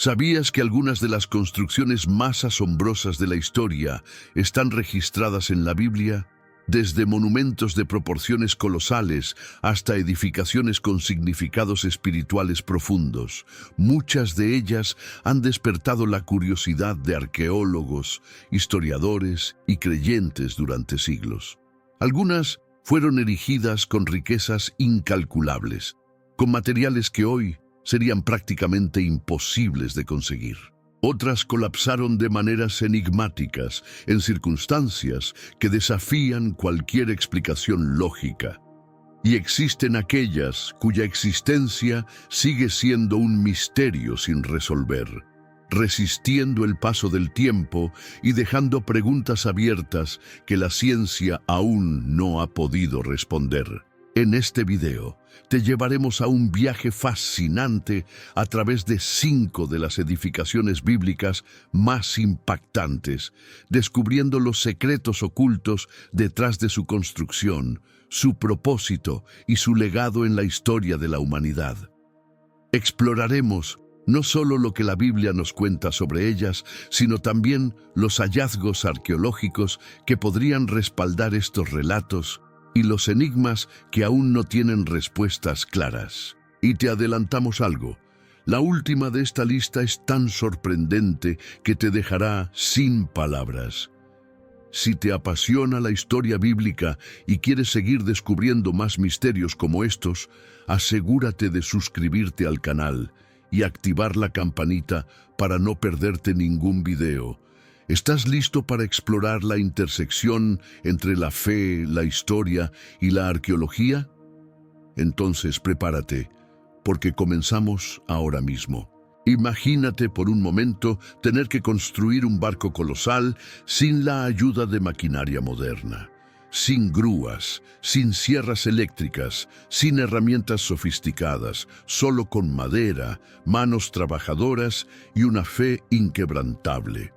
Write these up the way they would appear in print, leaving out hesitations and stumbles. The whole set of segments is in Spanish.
¿Sabías que algunas de las construcciones más asombrosas de la historia están registradas en la Biblia? Desde monumentos de proporciones colosales hasta edificaciones con significados espirituales profundos. Muchas de ellas han despertado la curiosidad de arqueólogos, historiadores y creyentes durante siglos. Algunas fueron erigidas con riquezas incalculables, con materiales que hoy serían prácticamente imposibles de conseguir. Otras colapsaron de maneras enigmáticas, en circunstancias que desafían cualquier explicación lógica. Y existen aquellas cuya existencia sigue siendo un misterio sin resolver, resistiendo el paso del tiempo y dejando preguntas abiertas que la ciencia aún no ha podido responder. En este video te llevaremos a un viaje fascinante a través de 5 de las edificaciones bíblicas más impactantes, descubriendo los secretos ocultos detrás de su construcción, su propósito y su legado en la historia de la humanidad. Exploraremos no solo lo que la Biblia nos cuenta sobre ellas, sino también los hallazgos arqueológicos que podrían respaldar estos relatos y los enigmas que aún no tienen respuestas claras. Y te adelantamos algo. La última de esta lista es tan sorprendente que te dejará sin palabras. Si te apasiona la historia bíblica y quieres seguir descubriendo más misterios como estos, asegúrate de suscribirte al canal y activar la campanita para no perderte ningún video. ¿Estás listo para explorar la intersección entre la fe, la historia y la arqueología? Entonces prepárate, porque comenzamos ahora mismo. Imagínate por un momento tener que construir un barco colosal sin la ayuda de maquinaria moderna, sin grúas, sin sierras eléctricas, sin herramientas sofisticadas, solo con madera, manos trabajadoras y una fe inquebrantable.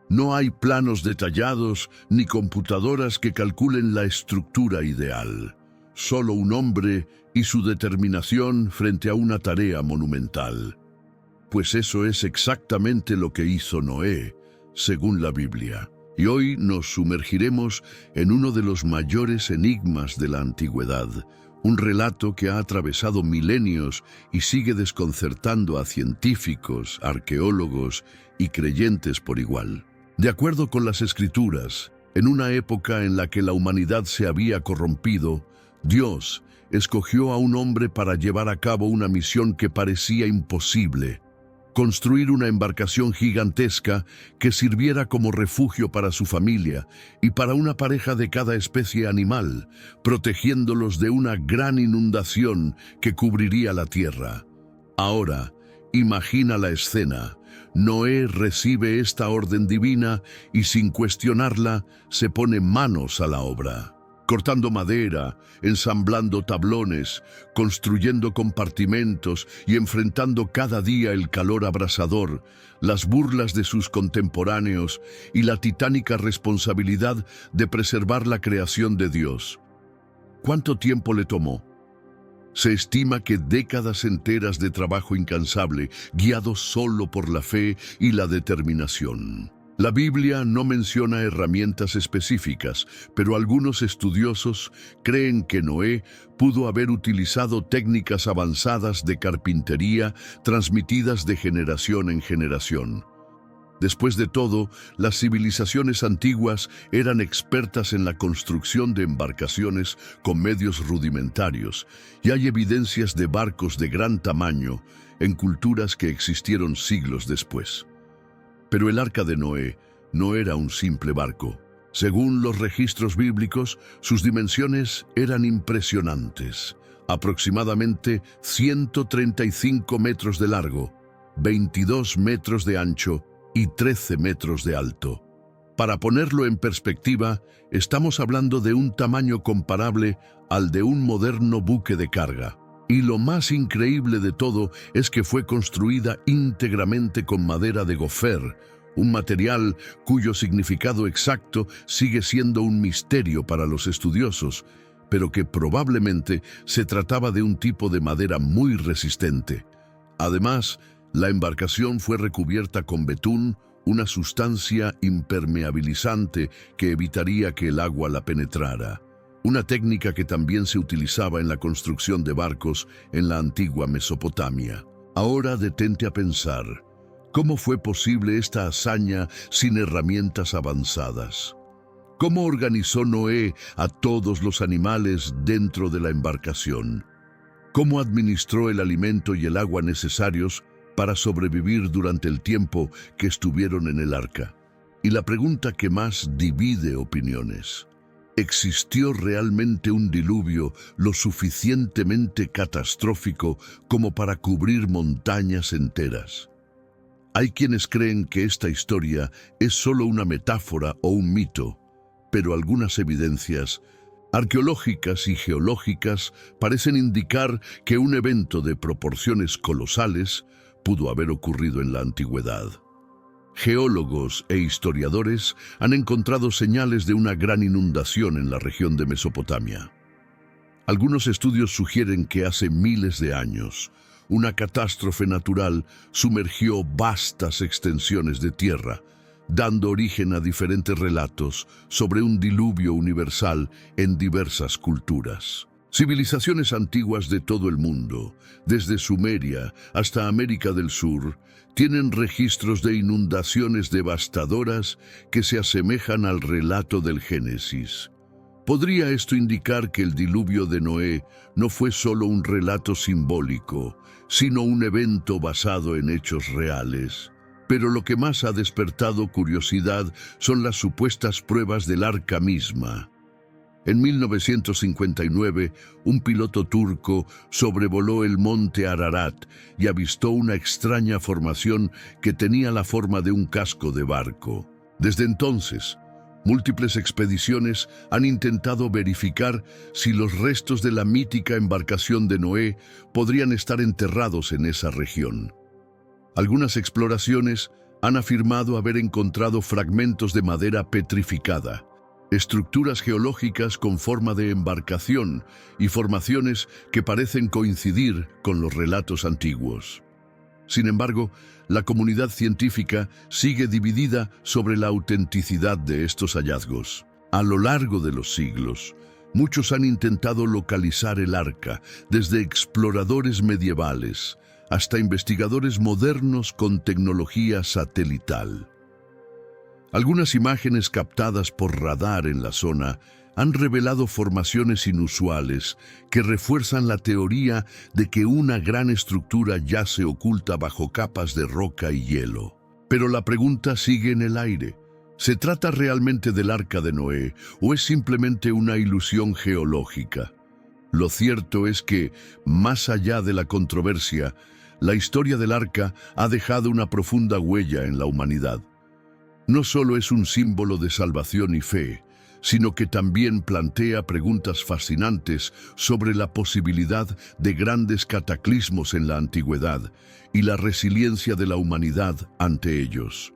No hay planos detallados ni computadoras que calculen la estructura ideal. Solo un hombre y su determinación frente a una tarea monumental. Pues eso es exactamente lo que hizo Noé, según la Biblia. Y hoy nos sumergiremos en uno de los mayores enigmas de la antigüedad, un relato que ha atravesado milenios y sigue desconcertando a científicos, arqueólogos y creyentes por igual. De acuerdo con las Escrituras, en una época en la que la humanidad se había corrompido, Dios escogió a un hombre para llevar a cabo una misión que parecía imposible: construir una embarcación gigantesca que sirviera como refugio para su familia y para una pareja de cada especie animal, protegiéndolos de una gran inundación que cubriría la tierra. Ahora, imagina la escena. Noé recibe esta orden divina y, sin cuestionarla, se pone manos a la obra, cortando madera, ensamblando tablones, construyendo compartimentos y enfrentando cada día el calor abrasador, las burlas de sus contemporáneos y la titánica responsabilidad de preservar la creación de Dios. ¿Cuánto tiempo le tomó? Se estima que décadas enteras de trabajo incansable, guiado solo por la fe y la determinación. La Biblia no menciona herramientas específicas, pero algunos estudiosos creen que Noé pudo haber utilizado técnicas avanzadas de carpintería transmitidas de generación en generación. Después de todo, las civilizaciones antiguas eran expertas en la construcción de embarcaciones con medios rudimentarios, y hay evidencias de barcos de gran tamaño en culturas que existieron siglos después. Pero el Arca de Noé no era un simple barco. Según los registros bíblicos, sus dimensiones eran impresionantes: aproximadamente 135 metros de largo, 22 metros de ancho y 13 metros de alto. Para ponerlo en perspectiva, estamos hablando de un tamaño comparable al de un moderno buque de carga. Y lo más increíble de todo es que fue construida íntegramente con madera de gofer, un material cuyo significado exacto sigue siendo un misterio para los estudiosos, pero que probablemente se trataba de un tipo de madera muy resistente. Además, La embarcación fue recubierta con betún, una sustancia impermeabilizante que evitaría que el agua la penetrara. Una técnica que también se utilizaba en la construcción de barcos en la antigua Mesopotamia. Ahora detente a pensar, ¿cómo fue posible esta hazaña sin herramientas avanzadas? ¿Cómo organizó Noé a todos los animales dentro de la embarcación? ¿Cómo administró el alimento y el agua necesarios para sobrevivir durante el tiempo que estuvieron en el arca? Y la pregunta que más divide opiniones: ¿existió realmente un diluvio lo suficientemente catastrófico como para cubrir montañas enteras? Hay quienes creen que esta historia es solo una metáfora o un mito, pero algunas evidencias arqueológicas y geológicas parecen indicar que un evento de proporciones colosales pudo haber ocurrido en la antigüedad. Geólogos e historiadores han encontrado señales de una gran inundación en la región de Mesopotamia. Algunos estudios sugieren que hace miles de años, una catástrofe natural sumergió vastas extensiones de tierra, dando origen a diferentes relatos sobre un diluvio universal en diversas culturas. Civilizaciones antiguas de todo el mundo, desde Sumeria hasta América del Sur, tienen registros de inundaciones devastadoras que se asemejan al relato del Génesis. ¿Podría esto indicar que el diluvio de Noé no fue solo un relato simbólico, sino un evento basado en hechos reales? Pero lo que más ha despertado curiosidad son las supuestas pruebas del arca misma. En 1959, un piloto turco sobrevoló el monte Ararat y avistó una extraña formación que tenía la forma de un casco de barco. Desde entonces, múltiples expediciones han intentado verificar si los restos de la mítica embarcación de Noé podrían estar enterrados en esa región. Algunas exploraciones han afirmado haber encontrado fragmentos de madera petrificada, estructuras geológicas con forma de embarcación y formaciones que parecen coincidir con los relatos antiguos. Sin embargo, la comunidad científica sigue dividida sobre la autenticidad de estos hallazgos. A lo largo de los siglos, muchos han intentado localizar el arca, desde exploradores medievales hasta investigadores modernos con tecnología satelital. Algunas imágenes captadas por radar en la zona han revelado formaciones inusuales que refuerzan la teoría de que una gran estructura yace oculta bajo capas de roca y hielo. Pero la pregunta sigue en el aire. ¿Se trata realmente del arca de Noé o es simplemente una ilusión geológica? Lo cierto es que, más allá de la controversia, la historia del arca ha dejado una profunda huella en la humanidad. No solo es un símbolo de salvación y fe, sino que también plantea preguntas fascinantes sobre la posibilidad de grandes cataclismos en la antigüedad y la resiliencia de la humanidad ante ellos.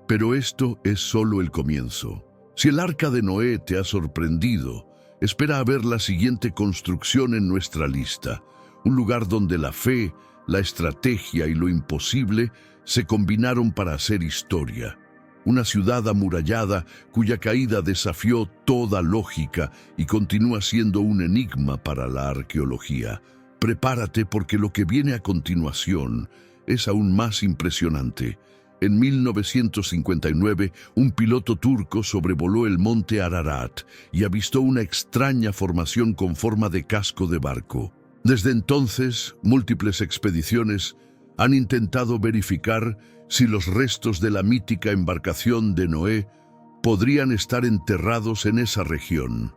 Pero esto es solo el comienzo. Si el arca de Noé te ha sorprendido, espera a ver la siguiente construcción en nuestra lista, un lugar donde la fe, la estrategia y lo imposible se combinaron para hacer historia. Una ciudad amurallada cuya caída desafió toda lógica y continúa siendo un enigma para la arqueología. Prepárate porque lo que viene a continuación es aún más impresionante. En 1959, un piloto turco sobrevoló el monte Ararat y avistó una extraña formación con forma de casco de barco. Desde entonces, múltiples expediciones han intentado verificar si los restos de la mítica embarcación de Noé podrían estar enterrados en esa región.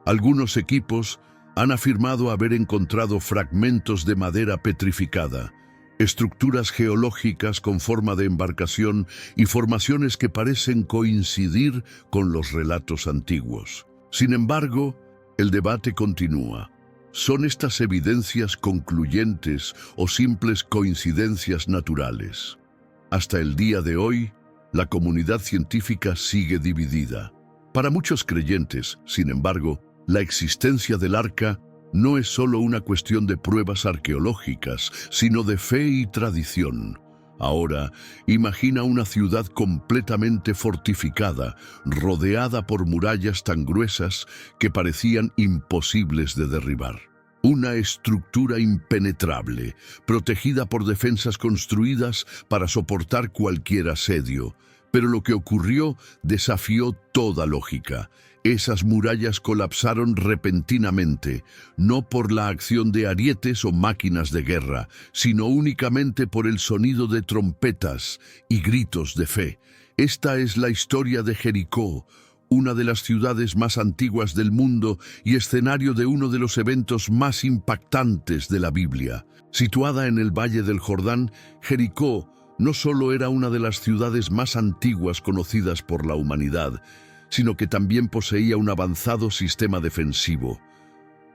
Algunos equipos han afirmado haber encontrado fragmentos de madera petrificada, estructuras geológicas con forma de embarcación y formaciones que parecen coincidir con los relatos antiguos. Sin embargo, el debate continúa. ¿Son estas evidencias concluyentes o simples coincidencias naturales? Hasta el día de hoy, la comunidad científica sigue dividida. Para muchos creyentes, sin embargo, la existencia del arca no es solo una cuestión de pruebas arqueológicas, sino de fe y tradición. Ahora, imagina una ciudad completamente fortificada, rodeada por murallas tan gruesas que parecían imposibles de derribar. Una estructura impenetrable, protegida por defensas construidas para soportar cualquier asedio. Pero lo que ocurrió desafió toda lógica. Esas murallas colapsaron repentinamente, no por la acción de arietes o máquinas de guerra, sino únicamente por el sonido de trompetas y gritos de fe. Esta es la historia de Jericó, una de las ciudades más antiguas del mundo y escenario de uno de los eventos más impactantes de la Biblia. Situada en el Valle del Jordán, Jericó no solo era una de las ciudades más antiguas conocidas por la humanidad, sino que también poseía un avanzado sistema defensivo.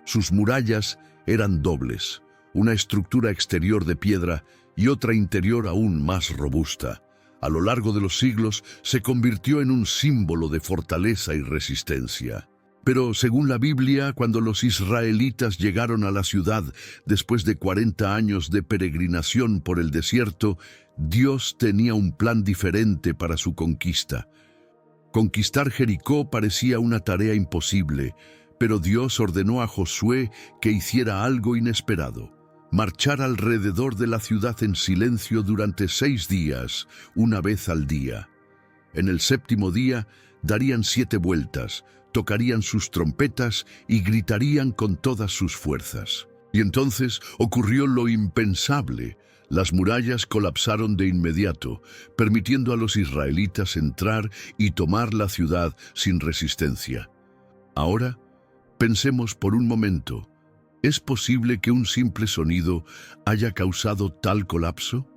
Sus murallas eran dobles, una estructura exterior de piedra y otra interior aún más robusta. A lo largo de los siglos se convirtió en un símbolo de fortaleza y resistencia. Pero según la Biblia, cuando los israelitas llegaron a la ciudad después de 40 años de peregrinación por el desierto, Dios tenía un plan diferente para su conquista. Conquistar Jericó parecía una tarea imposible, pero Dios ordenó a Josué que hiciera algo inesperado: marchar alrededor de la ciudad en silencio durante 6 días, una vez al día. En el 7º día darían 7 vueltas, tocarían sus trompetas y gritarían con todas sus fuerzas. Y entonces ocurrió lo impensable. Las murallas colapsaron de inmediato, permitiendo a los israelitas entrar y tomar la ciudad sin resistencia. Ahora, pensemos por un momento. ¿Es posible que un simple sonido haya causado tal colapso?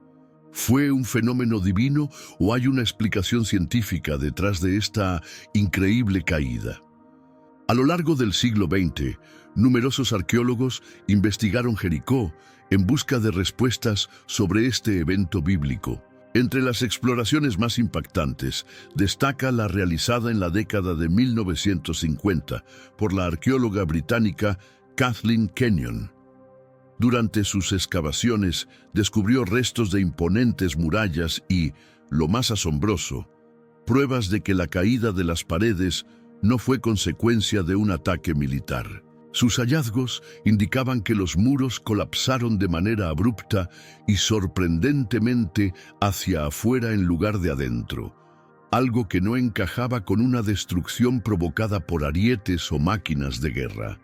¿Fue un fenómeno divino o hay una explicación científica detrás de esta increíble caída? A lo largo del siglo XX, numerosos arqueólogos investigaron Jericó en busca de respuestas sobre este evento bíblico. Entre las exploraciones más impactantes, destaca la realizada en la década de 1950 por la arqueóloga británica Kathleen Kenyon. Durante sus excavaciones, descubrió restos de imponentes murallas y, lo más asombroso, pruebas de que la caída de las paredes no fue consecuencia de un ataque militar. Sus hallazgos indicaban que los muros colapsaron de manera abrupta y sorprendentemente hacia afuera en lugar de adentro, algo que no encajaba con una destrucción provocada por arietes o máquinas de guerra.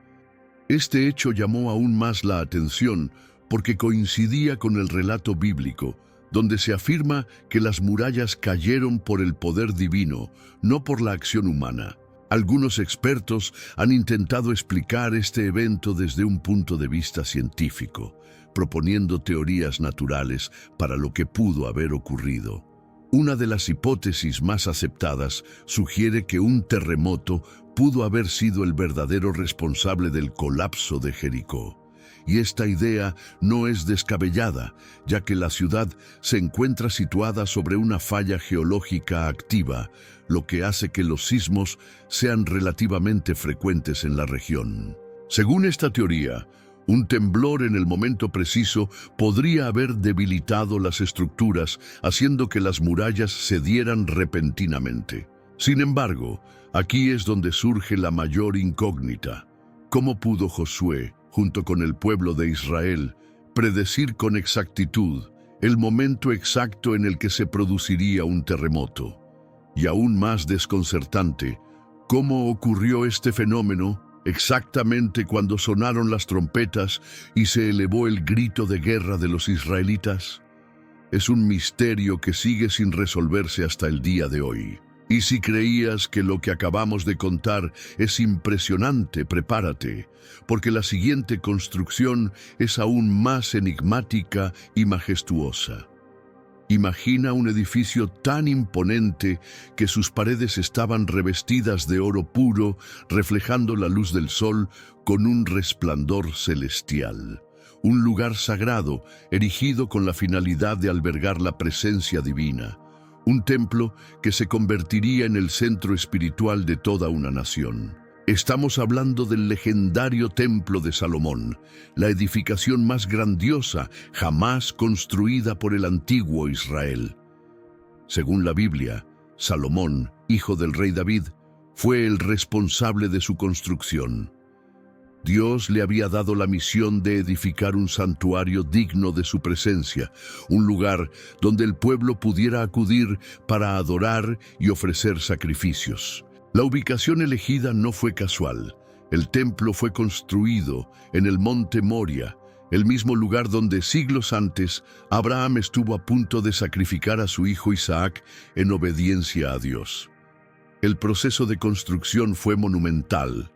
Este hecho llamó aún más la atención porque coincidía con el relato bíblico, donde se afirma que las murallas cayeron por el poder divino, no por la acción humana. Algunos expertos han intentado explicar este evento desde un punto de vista científico, proponiendo teorías naturales para lo que pudo haber ocurrido. Una de las hipótesis más aceptadas sugiere que un terremoto pudo haber sido el verdadero responsable del colapso de Jericó. Y esta idea no es descabellada, ya que la ciudad se encuentra situada sobre una falla geológica activa, lo que hace que los sismos sean relativamente frecuentes en la región. Según esta teoría, un temblor en el momento preciso podría haber debilitado las estructuras, haciendo que las murallas cedieran repentinamente. Sin embargo, aquí es donde surge la mayor incógnita. ¿Cómo pudo Josué, junto con el pueblo de Israel, predecir con exactitud el momento exacto en el que se produciría un terremoto? Y aún más desconcertante, ¿cómo ocurrió este fenómeno exactamente cuando sonaron las trompetas y se elevó el grito de guerra de los israelitas? Es un misterio que sigue sin resolverse hasta el día de hoy. Y si creías que lo que acabamos de contar es impresionante, prepárate, porque la siguiente construcción es aún más enigmática y majestuosa. Imagina un edificio tan imponente que sus paredes estaban revestidas de oro puro, reflejando la luz del sol con un resplandor celestial. Un lugar sagrado, erigido con la finalidad de albergar la presencia divina. Un templo que se convertiría en el centro espiritual de toda una nación. Estamos hablando del legendario Templo de Salomón, la edificación más grandiosa jamás construida por el antiguo Israel. Según la Biblia, Salomón, hijo del rey David, fue el responsable de su construcción. Dios le había dado la misión de edificar un santuario digno de su presencia, un lugar donde el pueblo pudiera acudir para adorar y ofrecer sacrificios. La ubicación elegida no fue casual. El templo fue construido en el monte Moria, el mismo lugar donde siglos antes Abraham estuvo a punto de sacrificar a su hijo Isaac en obediencia a Dios. El proceso de construcción fue monumental.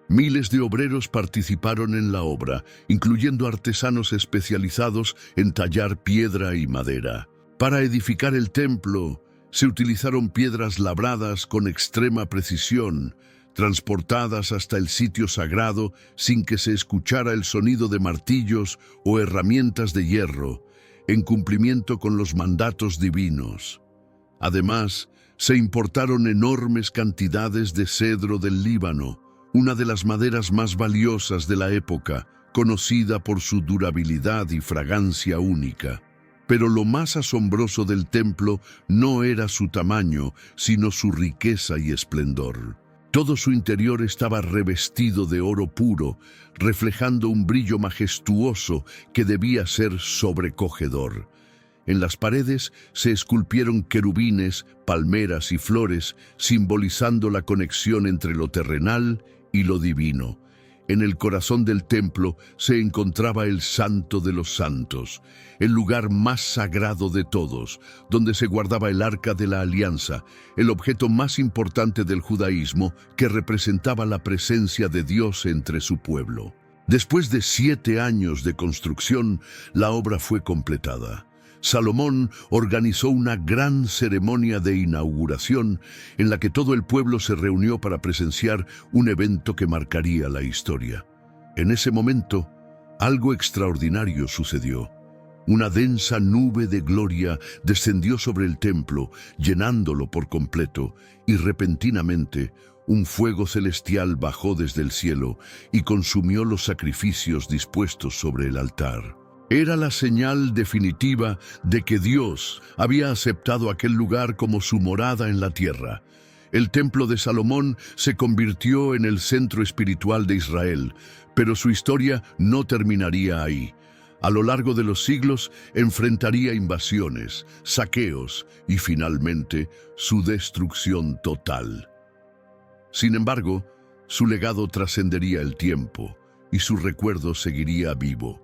Miles de obreros participaron en la obra, incluyendo artesanos especializados en tallar piedra y madera. Para edificar el templo, se utilizaron piedras labradas con extrema precisión, transportadas hasta el sitio sagrado sin que se escuchara el sonido de martillos o herramientas de hierro, en cumplimiento con los mandatos divinos. Además, se importaron enormes cantidades de cedro del Líbano, una de las maderas más valiosas de la época, conocida por su durabilidad y fragancia única. Pero lo más asombroso del templo no era su tamaño, sino su riqueza y esplendor. Todo su interior estaba revestido de oro puro, reflejando un brillo majestuoso que debía ser sobrecogedor. En las paredes se esculpieron querubines, palmeras y flores, simbolizando la conexión entre lo terrenal y lo divino. En el corazón del templo se encontraba el Santo de los Santos, el lugar más sagrado de todos, donde se guardaba el Arca de la Alianza, el objeto más importante del judaísmo que representaba la presencia de Dios entre su pueblo. Después de 7 años de construcción, la obra fue completada. Salomón organizó una gran ceremonia de inauguración en la que todo el pueblo se reunió para presenciar un evento que marcaría la historia. En ese momento, algo extraordinario sucedió. Una densa nube de gloria descendió sobre el templo, llenándolo por completo, y repentinamente un fuego celestial bajó desde el cielo y consumió los sacrificios dispuestos sobre el altar. Era la señal definitiva de que Dios había aceptado aquel lugar como su morada en la tierra. El templo de Salomón se convirtió en el centro espiritual de Israel, pero su historia no terminaría ahí. A lo largo de los siglos enfrentaría invasiones, saqueos y finalmente su destrucción total. Sin embargo, su legado trascendería el tiempo y su recuerdo seguiría vivo,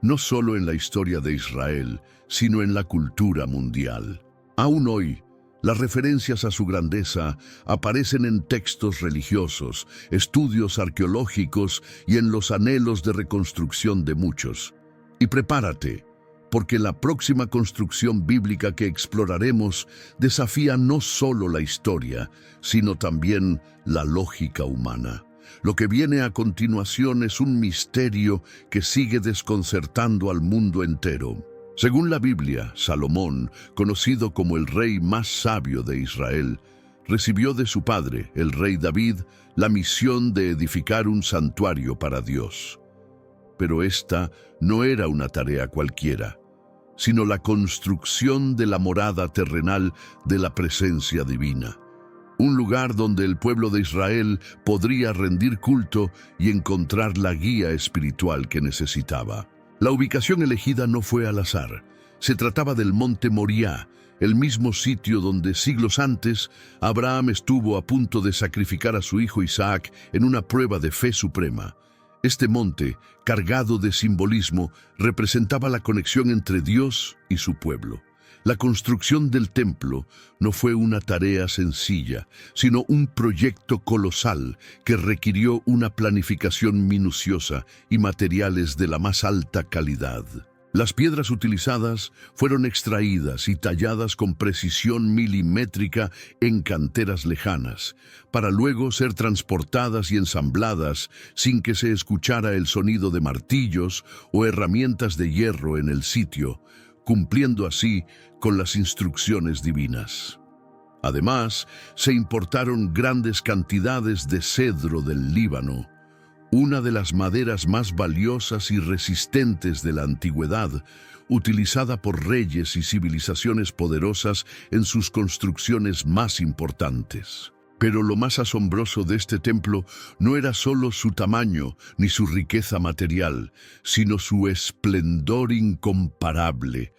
no solo en la historia de Israel, sino en la cultura mundial. Aún hoy, las referencias a su grandeza aparecen en textos religiosos, estudios arqueológicos y en los anhelos de reconstrucción de muchos. Y prepárate, porque la próxima construcción bíblica que exploraremos desafía no solo la historia, sino también la lógica humana. Lo que viene a continuación es un misterio que sigue desconcertando al mundo entero. Según la Biblia, Salomón, conocido como el rey más sabio de Israel, recibió de su padre, el rey David, la misión de edificar un santuario para Dios. Pero esta no era una tarea cualquiera, sino la construcción de la morada terrenal de la presencia divina. Un lugar donde el pueblo de Israel podría rendir culto y encontrar la guía espiritual que necesitaba. La ubicación elegida no fue al azar. Se trataba del monte Moriah, el mismo sitio donde siglos antes Abraham estuvo a punto de sacrificar a su hijo Isaac en una prueba de fe suprema. Este monte, cargado de simbolismo, representaba la conexión entre Dios y su pueblo. La construcción del templo no fue una tarea sencilla, sino un proyecto colosal que requirió una planificación minuciosa y materiales de la más alta calidad. Las piedras utilizadas fueron extraídas y talladas con precisión milimétrica en canteras lejanas, para luego ser transportadas y ensambladas sin que se escuchara el sonido de martillos o herramientas de hierro en el sitio, cumpliendo así con las instrucciones divinas. Además, se importaron grandes cantidades de cedro del Líbano, una de las maderas más valiosas y resistentes de la antigüedad, utilizada por reyes y civilizaciones poderosas en sus construcciones más importantes. Pero lo más asombroso de este templo no era solo su tamaño ni su riqueza material, sino su esplendor incomparable.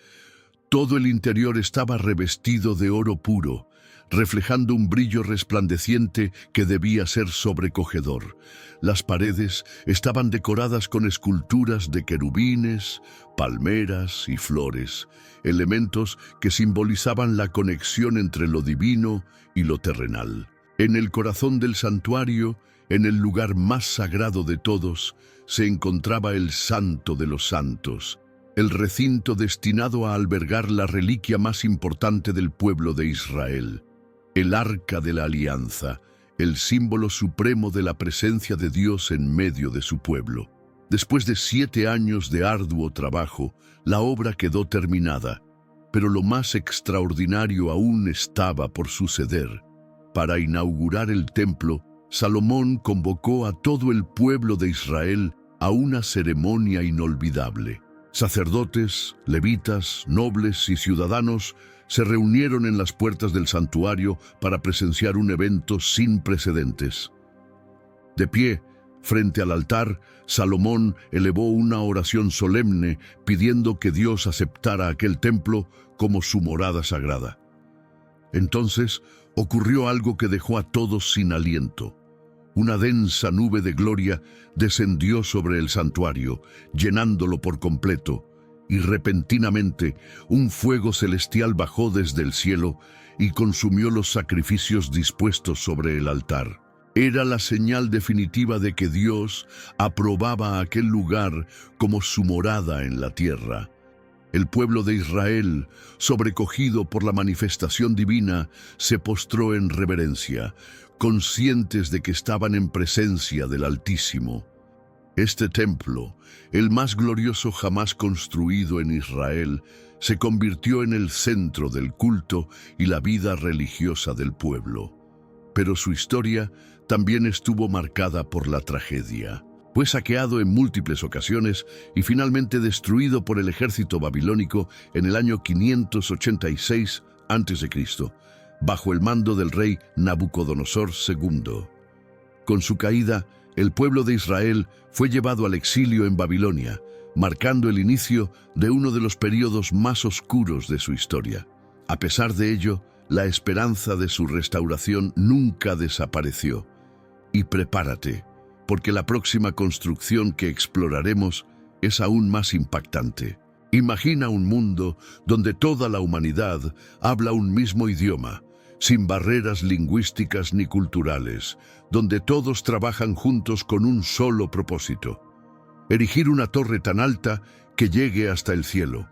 Todo el interior estaba revestido de oro puro, reflejando un brillo resplandeciente que debía ser sobrecogedor. Las paredes estaban decoradas con esculturas de querubines, palmeras y flores, elementos que simbolizaban la conexión entre lo divino y lo terrenal. En el corazón del santuario, en el lugar más sagrado de todos, se encontraba el Santo de los Santos, el recinto destinado a albergar la reliquia más importante del pueblo de Israel, el Arca de la Alianza, el símbolo supremo de la presencia de Dios en medio de su pueblo. Después de 7 años de arduo trabajo, la obra quedó terminada, pero lo más extraordinario aún estaba por suceder. Para inaugurar el templo, Salomón convocó a todo el pueblo de Israel a una ceremonia inolvidable. Sacerdotes, levitas, nobles y ciudadanos se reunieron en las puertas del santuario para presenciar un evento sin precedentes. De pie, frente al altar, Salomón elevó una oración solemne pidiendo que Dios aceptara aquel templo como su morada sagrada. Entonces ocurrió algo que dejó a todos sin aliento. Una densa nube de gloria descendió sobre el santuario, llenándolo por completo, y repentinamente un fuego celestial bajó desde el cielo y consumió los sacrificios dispuestos sobre el altar. Era la señal definitiva de que Dios aprobaba aquel lugar como su morada en la tierra. El pueblo de Israel, sobrecogido por la manifestación divina, se postró en reverencia, conscientes de que estaban en presencia del Altísimo. Este templo, el más glorioso jamás construido en Israel, se convirtió en el centro del culto y la vida religiosa del pueblo. Pero su historia también estuvo marcada por la tragedia. Fue saqueado en múltiples ocasiones y finalmente destruido por el ejército babilónico en el año 586 a.C., bajo el mando del rey Nabucodonosor II. Con su caída, el pueblo de Israel fue llevado al exilio en Babilonia, marcando el inicio de uno de los períodos más oscuros de su historia. A pesar de ello, la esperanza de su restauración nunca desapareció. Y prepárate, porque la próxima construcción que exploraremos es aún más impactante. Imagina un mundo donde toda la humanidad habla un mismo idioma, sin barreras lingüísticas ni culturales, donde todos trabajan juntos con un solo propósito: erigir una torre tan alta que llegue hasta el cielo.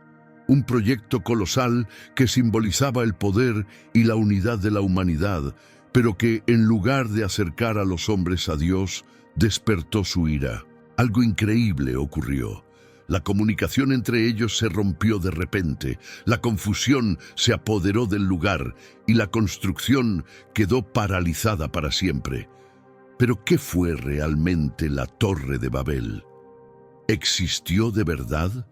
Un proyecto colosal que simbolizaba el poder y la unidad de la humanidad, pero que, en lugar de acercar a los hombres a Dios, despertó su ira. Algo increíble ocurrió. La comunicación entre ellos se rompió de repente, la confusión se apoderó del lugar y la construcción quedó paralizada para siempre. Pero ¿qué fue realmente la Torre de Babel? ¿Existió de verdad?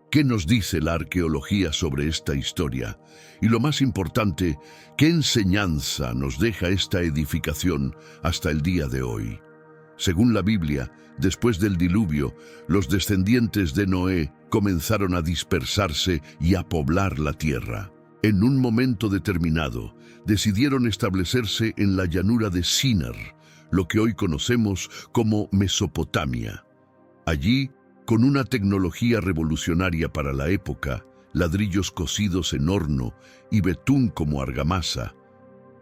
¿Qué nos dice la arqueología sobre esta historia? Y lo más importante, ¿qué enseñanza nos deja esta edificación hasta el día de hoy? Según la Biblia, después del diluvio, los descendientes de Noé comenzaron a dispersarse y a poblar la tierra. En un momento determinado, decidieron establecerse en la llanura de Sinar, lo que hoy conocemos como Mesopotamia. Allí, con una tecnología revolucionaria para la época, ladrillos cocidos en horno y betún como argamasa,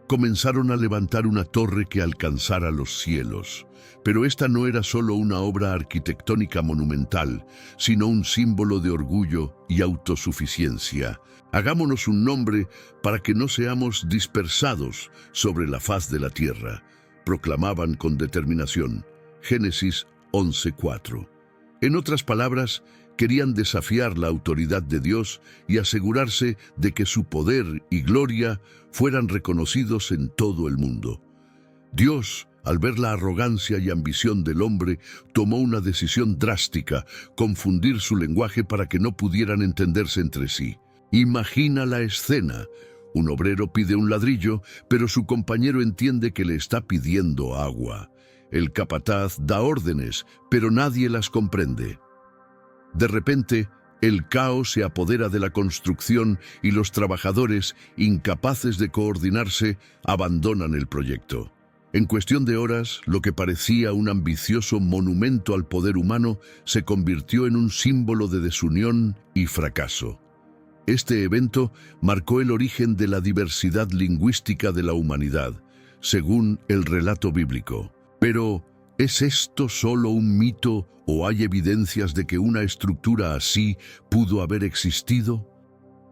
comenzaron a levantar una torre que alcanzara los cielos. Pero esta no era solo una obra arquitectónica monumental, sino un símbolo de orgullo y autosuficiencia. Hagámonos un nombre para que no seamos dispersados sobre la faz de la tierra, proclamaban con determinación. Génesis 11:4. En otras palabras, Querían desafiar la autoridad de Dios y asegurarse de que su poder y gloria fueran reconocidos en todo el mundo. Dios, al ver la arrogancia y ambición del hombre, tomó una decisión drástica: confundir su lenguaje para que no pudieran entenderse entre sí. Imagina la escena. Un obrero pide un ladrillo, pero su compañero entiende que le está pidiendo agua. El capataz da órdenes, pero nadie las comprende. De repente, el caos se apodera de la construcción y los trabajadores, incapaces de coordinarse, abandonan el proyecto. En cuestión de horas, lo que parecía un ambicioso monumento al poder humano se convirtió en un símbolo de desunión y fracaso. Este evento marcó el origen de la diversidad lingüística de la humanidad, según el relato bíblico. Pero, ¿es esto solo un mito o hay evidencias de que una estructura así pudo haber existido?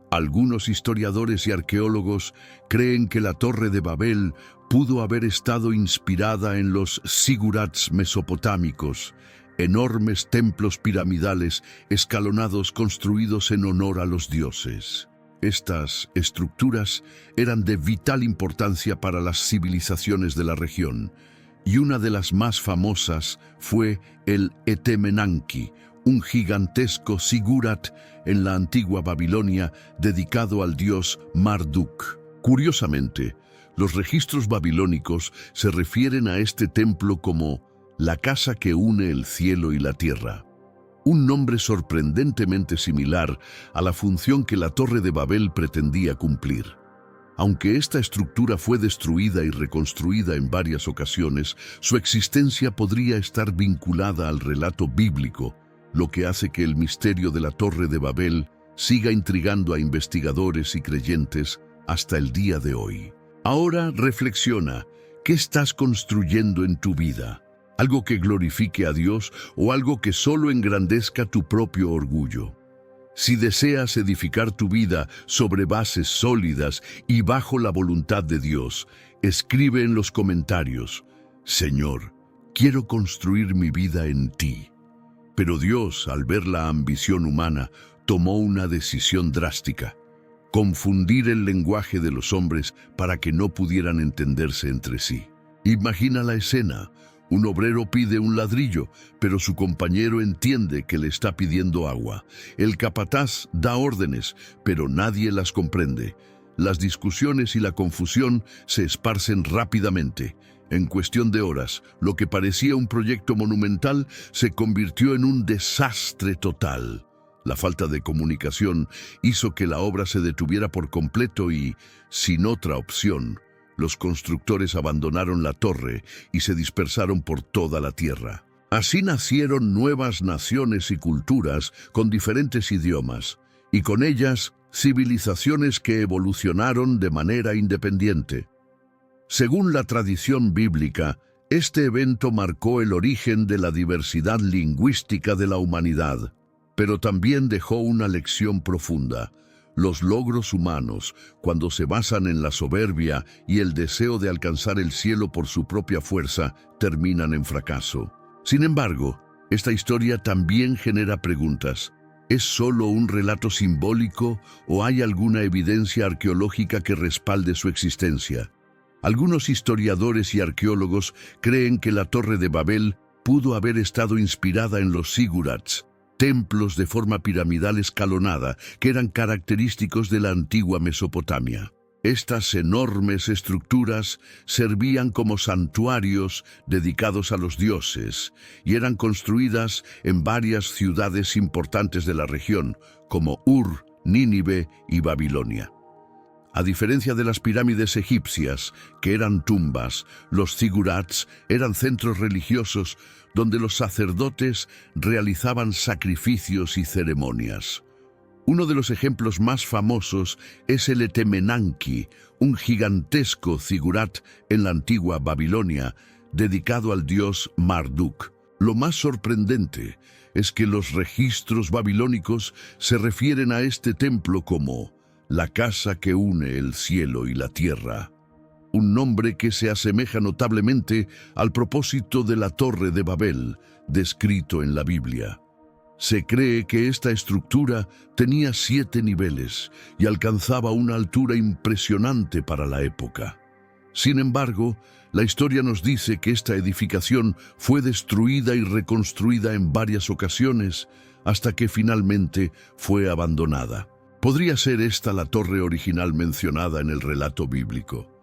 Algunos historiadores y arqueólogos creen que la Torre de Babel pudo haber estado inspirada en los zigurats mesopotámicos, enormes templos piramidales escalonados construidos en honor a los dioses. Estas estructuras eran de vital importancia para las civilizaciones de la región, y una de las más famosas fue el Etemenanki, un gigantesco zigurat en la antigua Babilonia dedicado al dios Marduk. Curiosamente, los registros babilónicos se refieren a este templo como la casa que une el cielo y la tierra, un nombre sorprendentemente similar a la función que la Torre de Babel pretendía cumplir. Aunque esta estructura fue destruida y reconstruida en varias ocasiones, su existencia podría estar vinculada al relato bíblico, lo que hace que el misterio de la Torre de Babel siga intrigando a investigadores y creyentes hasta el día de hoy. Ahora reflexiona, ¿qué estás construyendo en tu vida? ¿Algo que glorifique a Dios o algo que solo engrandezca tu propio orgullo? Si deseas edificar tu vida sobre bases sólidas y bajo la voluntad de Dios, escribe en los comentarios: Señor, quiero construir mi vida en ti. Pero Dios, al ver la ambición humana, tomó una decisión drástica: confundir el lenguaje de los hombres para que no pudieran entenderse entre sí. Imagina la escena. Un obrero pide un ladrillo, pero su compañero entiende que le está pidiendo agua. El capataz da órdenes, pero nadie las comprende. Las discusiones y la confusión se esparcen rápidamente. En cuestión de horas, lo que parecía un proyecto monumental se convirtió en un desastre total. La falta de comunicación hizo que la obra se detuviera por completo y, sin otra opción, los constructores abandonaron la torre y se dispersaron por toda la tierra. Así nacieron nuevas naciones y culturas con diferentes idiomas, y con ellas civilizaciones que evolucionaron de manera independiente. Según la tradición bíblica, este evento marcó el origen de la diversidad lingüística de la humanidad, pero también dejó una lección profunda. Los logros humanos, cuando se basan en la soberbia y el deseo de alcanzar el cielo por su propia fuerza, terminan en fracaso. Sin embargo, esta historia también genera preguntas. ¿Es solo un relato simbólico o hay alguna evidencia arqueológica que respalde su existencia? Algunos historiadores y arqueólogos creen que la Torre de Babel pudo haber estado inspirada en los zigurats, templos de forma piramidal escalonada que eran característicos de la antigua Mesopotamia. Estas enormes estructuras servían como santuarios dedicados a los dioses y eran construidas en varias ciudades importantes de la región, como Ur, Nínive y Babilonia. A diferencia de las pirámides egipcias, que eran tumbas, los zigurats eran centros religiosos donde los sacerdotes realizaban sacrificios y ceremonias. Uno de los ejemplos más famosos es el Etemenanki, un gigantesco zigurat en la antigua Babilonia, dedicado al dios Marduk. Lo más sorprendente es que los registros babilónicos se refieren a este templo como la casa que une el cielo y la tierra, un nombre que se asemeja notablemente al propósito de la Torre de Babel, descrito en la Biblia. Se cree que esta estructura tenía 7 niveles y alcanzaba una altura impresionante para la época. Sin embargo, la historia nos dice que esta edificación fue destruida y reconstruida en varias ocasiones hasta que finalmente fue abandonada. ¿Podría ser esta la torre original mencionada en el relato bíblico?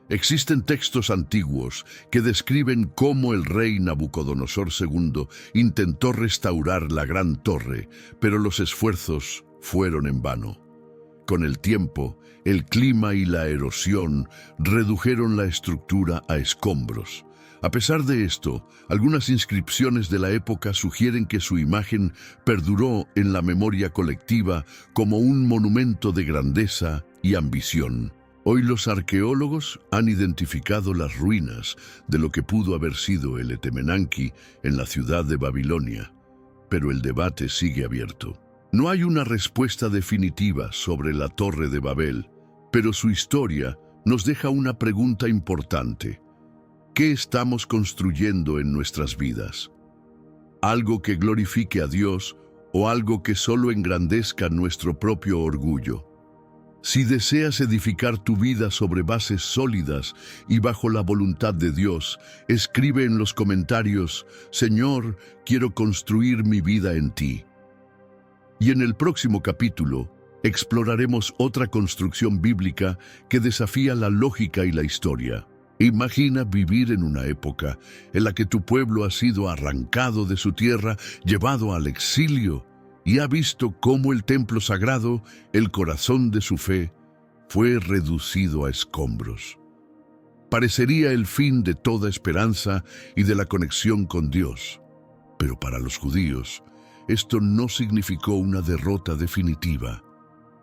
Existen textos antiguos que describen cómo el rey Nabucodonosor II intentó restaurar la gran torre, pero los esfuerzos fueron en vano. Con el tiempo, el clima y la erosión redujeron la estructura a escombros. A pesar de esto, algunas inscripciones de la época sugieren que su imagen perduró en la memoria colectiva como un monumento de grandeza y ambición. Hoy los arqueólogos han identificado las ruinas de lo que pudo haber sido el Etemenanki en la ciudad de Babilonia, pero el debate sigue abierto. No hay una respuesta definitiva sobre la Torre de Babel, pero su historia nos deja una pregunta importante. ¿Qué estamos construyendo en nuestras vidas? ¿Algo que glorifique a Dios o algo que solo engrandezca nuestro propio orgullo? Si deseas edificar tu vida sobre bases sólidas y bajo la voluntad de Dios, escribe en los comentarios: Señor, quiero construir mi vida en ti. Y en el próximo capítulo, exploraremos otra construcción bíblica que desafía la lógica y la historia. Imagina vivir en una época en la que tu pueblo ha sido arrancado de su tierra, llevado al exilio, y ha visto cómo el templo sagrado, el corazón de su fe, fue reducido a escombros. Parecería el fin de toda esperanza y de la conexión con Dios. Pero para los judíos, esto no significó una derrota definitiva.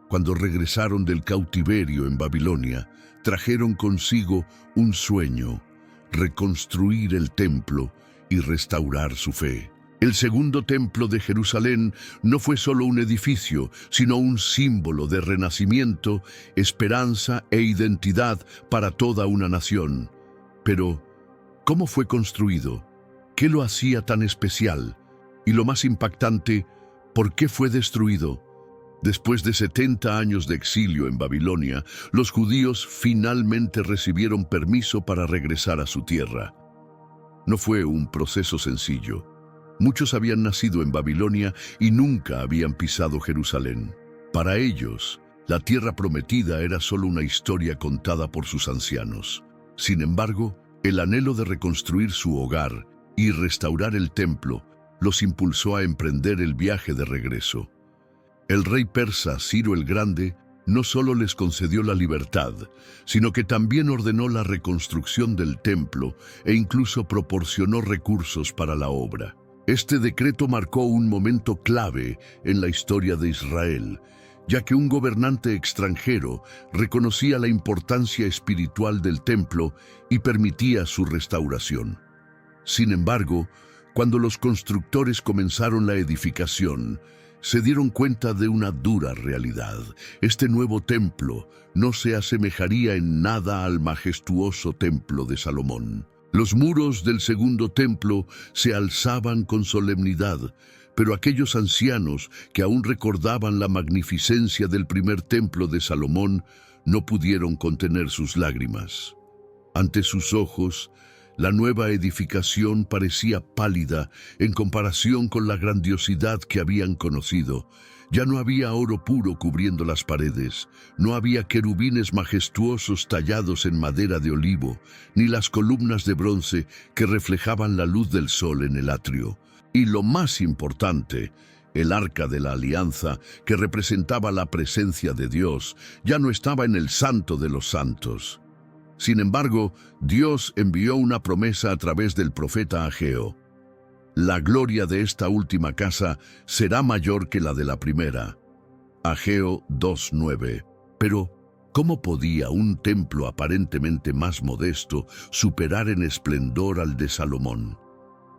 Cuando regresaron del cautiverio en Babilonia, trajeron consigo un sueño: reconstruir el templo y restaurar su fe. El segundo templo de Jerusalén no fue solo un edificio, sino un símbolo de renacimiento, esperanza e identidad para toda una nación. Pero, ¿cómo fue construido? ¿Qué lo hacía tan especial? Y lo más impactante, ¿por qué fue destruido? Después de 70 años de exilio en Babilonia, los judíos finalmente recibieron permiso para regresar a su tierra. No fue un proceso sencillo. Muchos habían nacido en Babilonia y nunca habían pisado Jerusalén. Para ellos, la tierra prometida era solo una historia contada por sus ancianos. Sin embargo, el anhelo de reconstruir su hogar y restaurar el templo los impulsó a emprender el viaje de regreso. El rey persa Ciro el Grande no solo les concedió la libertad, sino que también ordenó la reconstrucción del templo e incluso proporcionó recursos para la obra. Este decreto marcó un momento clave en la historia de Israel, ya que un gobernante extranjero reconocía la importancia espiritual del templo y permitía su restauración. Sin embargo, cuando los constructores comenzaron la edificación, se dieron cuenta de una dura realidad. Este nuevo templo no se asemejaría en nada al majestuoso templo de Salomón. Los muros del segundo templo se alzaban con solemnidad, pero aquellos ancianos que aún recordaban la magnificencia del primer templo de Salomón no pudieron contener sus lágrimas. Ante sus ojos, la nueva edificación parecía pálida en comparación con la grandiosidad que habían conocido. Ya no había oro puro cubriendo las paredes, no había querubines majestuosos tallados en madera de olivo, ni las columnas de bronce que reflejaban la luz del sol en el atrio. Y lo más importante, el arca de la alianza, que representaba la presencia de Dios, ya no estaba en el santo de los santos. Sin embargo, Dios envió una promesa a través del profeta Ageo. La gloria de esta última casa será mayor que la de la primera. Ageo 2:9. Pero, ¿cómo podía un templo aparentemente más modesto superar en esplendor al de Salomón?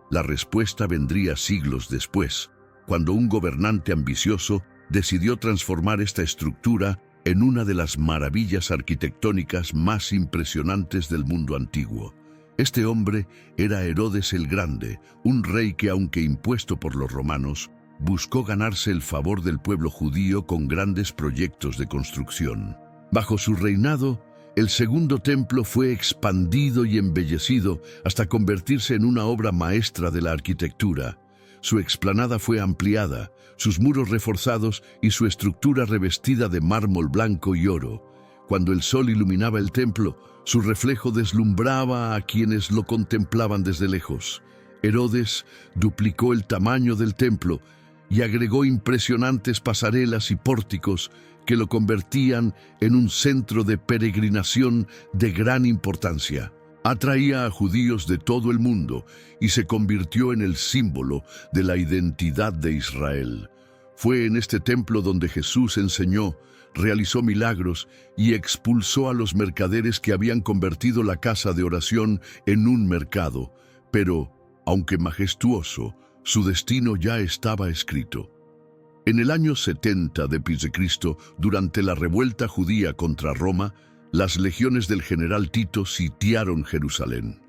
La respuesta vendría siglos después, cuando un gobernante ambicioso decidió transformar esta estructura en una de las maravillas arquitectónicas más impresionantes del mundo antiguo. Este hombre era Herodes el Grande, un rey que, aunque impuesto por los romanos, buscó ganarse el favor del pueblo judío con grandes proyectos de construcción. Bajo su reinado, el segundo templo fue expandido y embellecido hasta convertirse en una obra maestra de la arquitectura. Su explanada fue ampliada, sus muros reforzados y su estructura revestida de mármol blanco y oro. Cuando el sol iluminaba el templo, su reflejo deslumbraba a quienes lo contemplaban desde lejos. Herodes duplicó el tamaño del templo y agregó impresionantes pasarelas y pórticos que lo convertían en un centro de peregrinación de gran importancia. Atraía a judíos de todo el mundo y se convirtió en el símbolo de la identidad de Israel. Fue en este templo donde Jesús enseñó, realizó milagros y expulsó a los mercaderes que habían convertido la casa de oración en un mercado. Pero, aunque majestuoso, su destino ya estaba escrito. En el año 70 después de Cristo, durante la revuelta judía contra Roma, las legiones del general Tito sitiaron Jerusalén.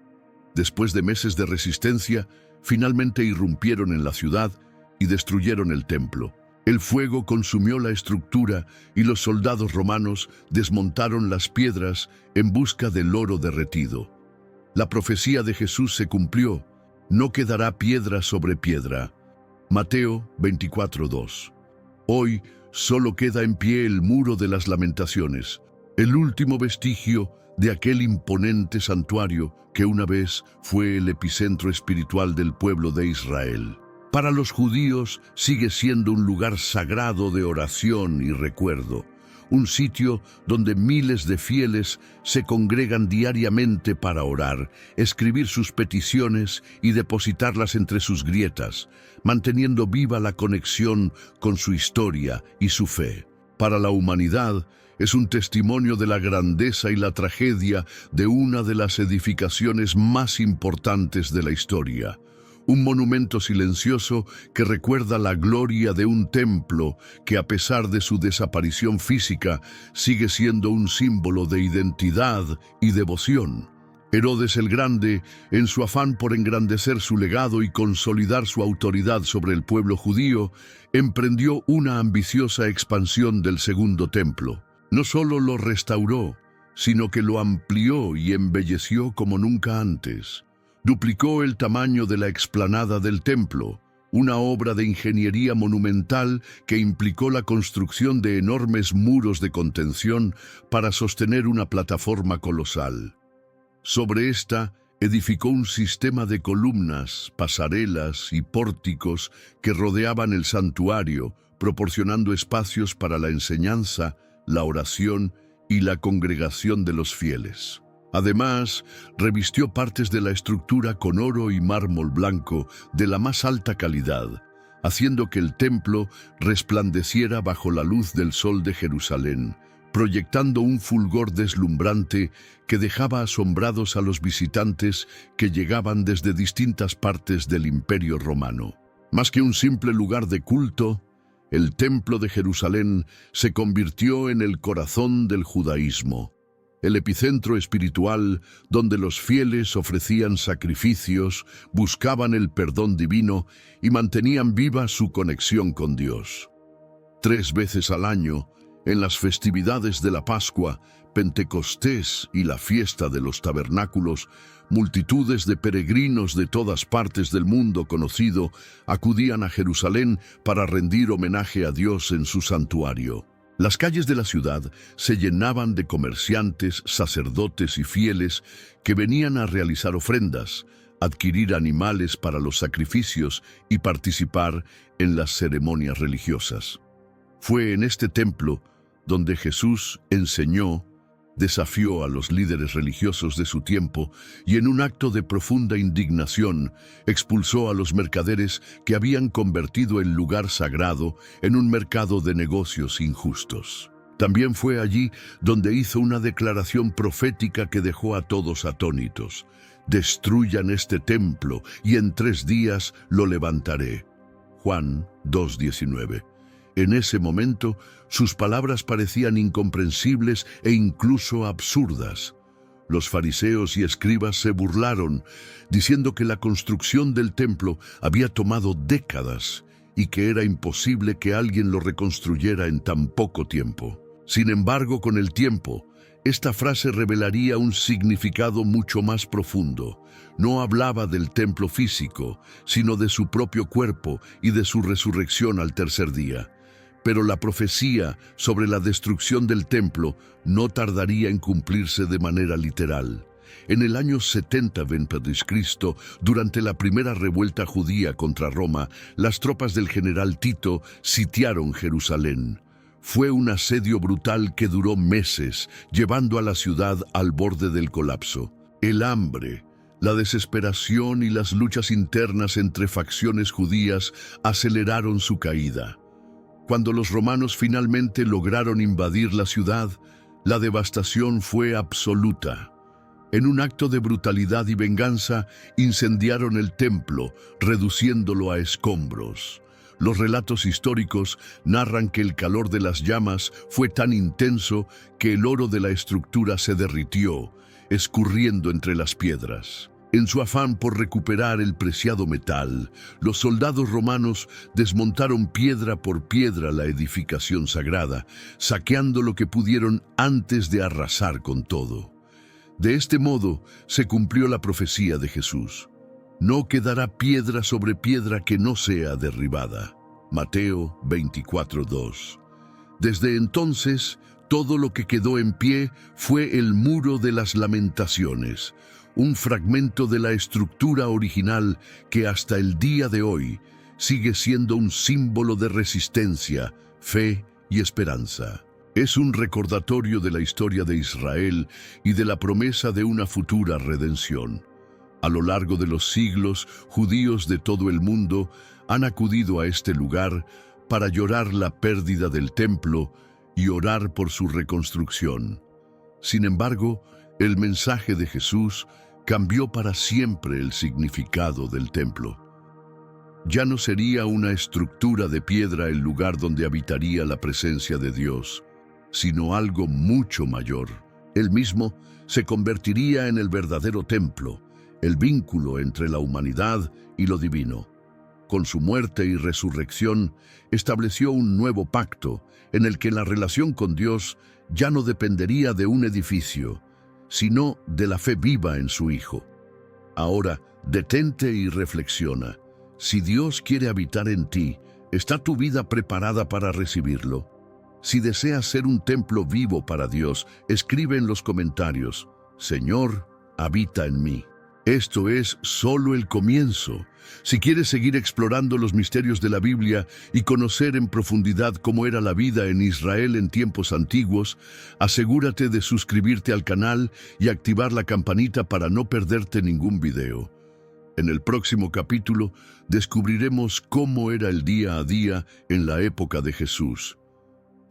Después de meses de resistencia, finalmente irrumpieron en la ciudad y destruyeron el templo. El fuego consumió la estructura y los soldados romanos desmontaron las piedras en busca del oro derretido. La profecía de Jesús se cumplió: no quedará piedra sobre piedra. Mateo 24:2. Hoy solo queda en pie el muro de las lamentaciones, el último vestigio de aquel imponente santuario que una vez fue el epicentro espiritual del pueblo de Israel. Para los judíos sigue siendo un lugar sagrado de oración y recuerdo, un sitio donde miles de fieles se congregan diariamente para orar, escribir sus peticiones y depositarlas entre sus grietas, manteniendo viva la conexión con su historia y su fe. Para la humanidad, es un testimonio de la grandeza y la tragedia de una de las edificaciones más importantes de la historia. Un monumento silencioso que recuerda la gloria de un templo que, a pesar de su desaparición física, sigue siendo un símbolo de identidad y devoción. Herodes el Grande, en su afán por engrandecer su legado y consolidar su autoridad sobre el pueblo judío, emprendió una ambiciosa expansión del segundo templo. No solo lo restauró, sino que lo amplió y embelleció como nunca antes. Duplicó el tamaño de la explanada del templo, una obra de ingeniería monumental que implicó la construcción de enormes muros de contención para sostener una plataforma colosal. Sobre esta, edificó un sistema de columnas, pasarelas y pórticos que rodeaban el santuario, proporcionando espacios para la enseñanza, la oración y la congregación de los fieles. Además, revistió partes de la estructura con oro y mármol blanco de la más alta calidad, haciendo que el templo resplandeciera bajo la luz del sol de Jerusalén, proyectando un fulgor deslumbrante que dejaba asombrados a los visitantes que llegaban desde distintas partes del Imperio Romano. Más que un simple lugar de culto, el Templo de Jerusalén se convirtió en el corazón del judaísmo, el epicentro espiritual donde los fieles ofrecían sacrificios, buscaban el perdón divino y mantenían viva su conexión con Dios. 3 veces al año, en las festividades de la Pascua, Pentecostés y la fiesta de los tabernáculos, multitudes de peregrinos de todas partes del mundo conocido acudían a Jerusalén para rendir homenaje a Dios en su santuario. Las calles de la ciudad se llenaban de comerciantes, sacerdotes y fieles que venían a realizar ofrendas, adquirir animales para los sacrificios y participar en las ceremonias religiosas. Fue en este templo donde Jesús enseñó, desafió a los líderes religiosos de su tiempo y en un acto de profunda indignación expulsó a los mercaderes que habían convertido el lugar sagrado en un mercado de negocios injustos. También fue allí donde hizo una declaración profética que dejó a todos atónitos: «Destruyan este templo y en 3 días lo levantaré». Juan 2:19. En ese momento, sus palabras parecían incomprensibles e incluso absurdas. Los fariseos y escribas se burlaron, diciendo que la construcción del templo había tomado décadas y que era imposible que alguien lo reconstruyera en tan poco tiempo. Sin embargo, con el tiempo, esta frase revelaría un significado mucho más profundo. No hablaba del templo físico, sino de su propio cuerpo y de su resurrección al tercer día. Pero la profecía sobre la destrucción del templo no tardaría en cumplirse de manera literal. En el año 70 v.C., durante la primera revuelta judía contra Roma, las tropas del general Tito sitiaron Jerusalén. Fue un asedio brutal que duró meses, llevando a la ciudad al borde del colapso. El hambre, la desesperación y las luchas internas entre facciones judías aceleraron su caída. Cuando los romanos finalmente lograron invadir la ciudad, la devastación fue absoluta. En un acto de brutalidad y venganza, incendiaron el templo, reduciéndolo a escombros. Los relatos históricos narran que el calor de las llamas fue tan intenso que el oro de la estructura se derritió, escurriendo entre las piedras. En su afán por recuperar el preciado metal, los soldados romanos desmontaron piedra por piedra la edificación sagrada, saqueando lo que pudieron antes de arrasar con todo. De este modo se cumplió la profecía de Jesús. No quedará piedra sobre piedra que no sea derribada. Mateo 24:2. Desde entonces, todo lo que quedó en pie fue el Muro de las Lamentaciones, un fragmento de la estructura original que hasta el día de hoy sigue siendo un símbolo de resistencia, fe y esperanza. Es un recordatorio de la historia de Israel y de la promesa de una futura redención. A lo largo de los siglos, judíos de todo el mundo han acudido a este lugar para llorar la pérdida del templo y orar por su reconstrucción. Sin embargo, el mensaje de Jesús cambió para siempre el significado del templo. Ya no sería una estructura de piedra el lugar donde habitaría la presencia de Dios, sino algo mucho mayor. Él mismo se convertiría en el verdadero templo, el vínculo entre la humanidad y lo divino. Con su muerte y resurrección, estableció un nuevo pacto en el que la relación con Dios ya no dependería de un edificio, sino de la fe viva en su Hijo. Ahora, detente y reflexiona. Si Dios quiere habitar en ti, ¿está tu vida preparada para recibirlo? Si deseas ser un templo vivo para Dios, escribe en los comentarios: Señor, habita en mí. Esto es solo el comienzo. Si quieres seguir explorando los misterios de la Biblia y conocer en profundidad cómo era la vida en Israel en tiempos antiguos, asegúrate de suscribirte al canal y activar la campanita para no perderte ningún video. En el próximo capítulo descubriremos cómo era el día a día en la época de Jesús.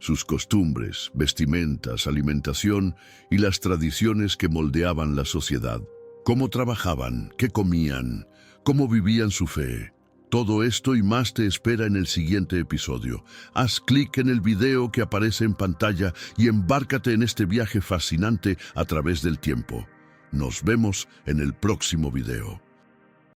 Sus costumbres, vestimentas, alimentación y las tradiciones que moldeaban la sociedad. Cómo trabajaban, qué comían, cómo vivían su fe. Todo esto y más te espera en el siguiente episodio. Haz clic en el video que aparece en pantalla y embárcate en este viaje fascinante a través del tiempo. Nos vemos en el próximo video.